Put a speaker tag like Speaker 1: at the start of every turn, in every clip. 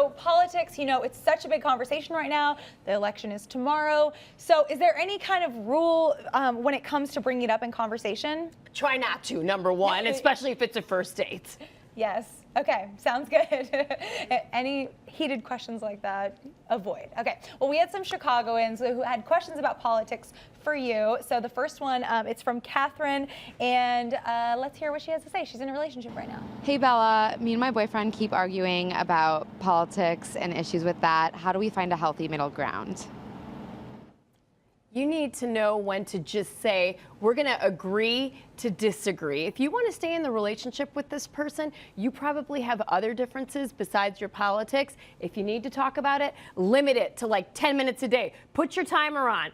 Speaker 1: So politics, you know, it's such a big conversation right now. The election is tomorrow. So is there any kind of rule when it comes to bringing it up in conversation?
Speaker 2: Try not to, number one, especially if it's a first date.
Speaker 1: Yes. Okay, sounds good. Any heated questions like that, avoid. Okay, well, we had some Chicagoans who had questions about politics for you. So the first one, it's from Catherine, and let's hear what she has to say. She's in a relationship right now.
Speaker 3: Hey Bella, me and my boyfriend keep arguing about politics and issues with that. How do we find a healthy middle ground?
Speaker 2: You need to know when to just say, we're going to agree to disagree. If you want to stay in the relationship with this person, you probably have other differences besides your politics. If you need to talk about it, limit it to like 10 minutes a day. Put your timer on.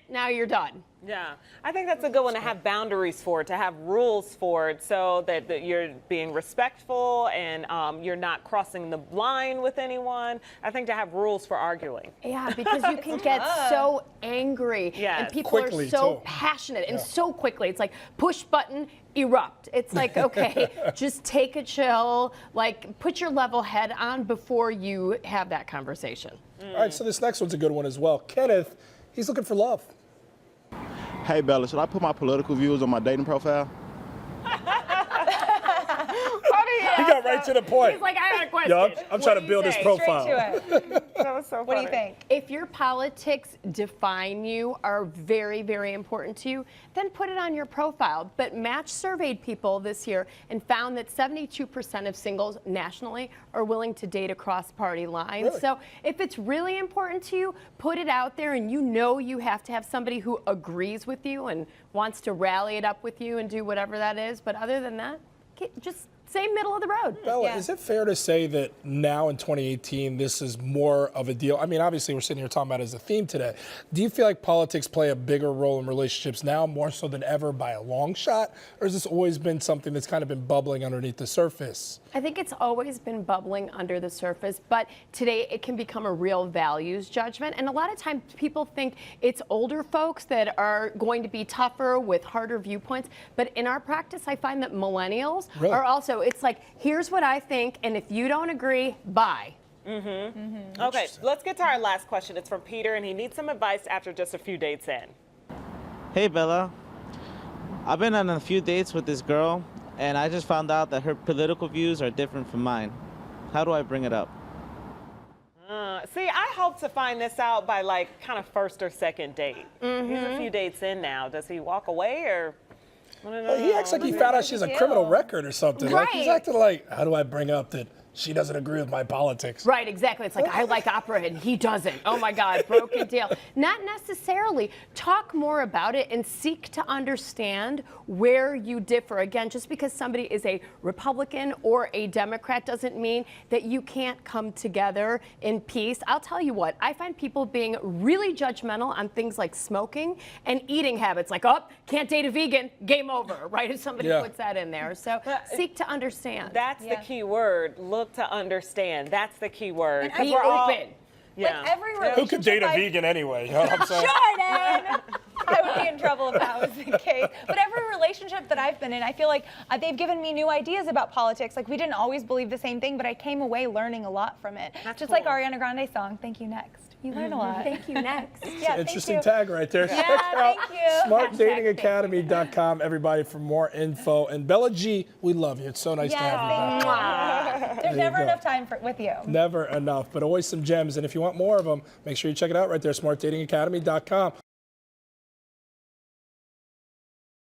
Speaker 2: Now you're done.
Speaker 4: Yeah, I think that's a good one to have boundaries for it, to have rules for it, so that you're being respectful and you're not crossing the line with anyone. I think to have rules for arguing.
Speaker 2: Yeah, because you can get so angry, and people
Speaker 5: quickly,
Speaker 2: are so
Speaker 5: too.
Speaker 2: passionate and so quickly. It's like push button, erupt. It's like, okay, just take a chill, like put your level head on before you have that conversation.
Speaker 5: All right, so this next one's a good one as well. Kenneth, he's looking for love.
Speaker 6: Hey Bella, should I put my political views on my dating profile?
Speaker 5: He got right to the point.
Speaker 2: He's like, I got a question.
Speaker 5: Yup, I'm trying to build his profile.
Speaker 1: Straight to it.
Speaker 4: That was so funny.
Speaker 1: What do you think?
Speaker 2: If your politics define you, are very, very important to you, then put it on your profile. But Match surveyed people this year and found that 72% of singles nationally are willing to date across party lines.
Speaker 5: Really?
Speaker 2: So if it's really important to you, put it out there, and you know you have to have somebody who agrees with you and wants to rally it up with you and do whatever that is. But other than that, just say middle of the road.
Speaker 5: Bella, is it fair to say that now in 2018, this is more of a deal? I mean, obviously, we're sitting here talking about it as a theme today. Do you feel like politics play a bigger role in relationships now, more so than ever by a long shot? Or has this always been something that's kind of been bubbling underneath the surface?
Speaker 2: I think it's always been bubbling under the surface, but today it can become a real values judgment. And a lot of times people think it's older folks that are going to be tougher with harder viewpoints. But in our practice, I find that millennials are also, it's like, here's what I think, and if you don't agree, bye.
Speaker 4: Okay, let's get to our last question. It's from Peter, and he needs some advice after just a few dates in.
Speaker 7: Hey Bella, I've been on a few dates with this girl, and I just found out that her political views are different from mine. How do I bring it up?
Speaker 4: See, I hope to find this out by like kind of first or second date. He's a few dates in now. Does he walk away or? I don't know.
Speaker 5: He acts like he found out she has a criminal record or something. Like he's
Speaker 2: Right.
Speaker 5: acting like, how do I bring up that she doesn't agree with my politics?
Speaker 2: Right, exactly. It's like, I like opera and he doesn't. Oh my God, broken deal. Not necessarily. Talk more about it and seek to understand where you differ. Again, just because somebody is a Republican or a Democrat doesn't mean that you can't come together in peace. I'll tell you what, I find people being really judgmental on things like smoking and eating habits. Like, oh, can't date a vegan, game over, right? If somebody puts that in there. So seek to understand.
Speaker 4: That's the key word. Look to understand. That's the key word.
Speaker 1: And
Speaker 2: Be open.
Speaker 4: Yeah.
Speaker 1: Like every relationship.
Speaker 5: Who could date a vegan anyway? You know what I'm saying?
Speaker 1: Jordan! I would be in trouble if that was the case. But every relationship that I've been in, I feel like they've given me new ideas about politics. Like we didn't always believe the same thing, but I came away learning a lot from it.
Speaker 4: That's
Speaker 1: Just
Speaker 4: cool.
Speaker 1: like Ariana Grande's song, Thank You Next. You learn a lot.
Speaker 2: Thank you, next.
Speaker 1: Yeah,
Speaker 5: Interesting
Speaker 1: thank you.
Speaker 5: tag right there.
Speaker 1: Yeah,
Speaker 5: Check out
Speaker 1: thank you.
Speaker 5: SmartDatingAcademy.com, everybody, for more info. And Bella G, we love you. It's so nice to have you back.
Speaker 1: There's never enough time with you.
Speaker 5: Never enough, but always some gems. And if you want more of them, make sure you check it out right there, SmartDatingAcademy.com.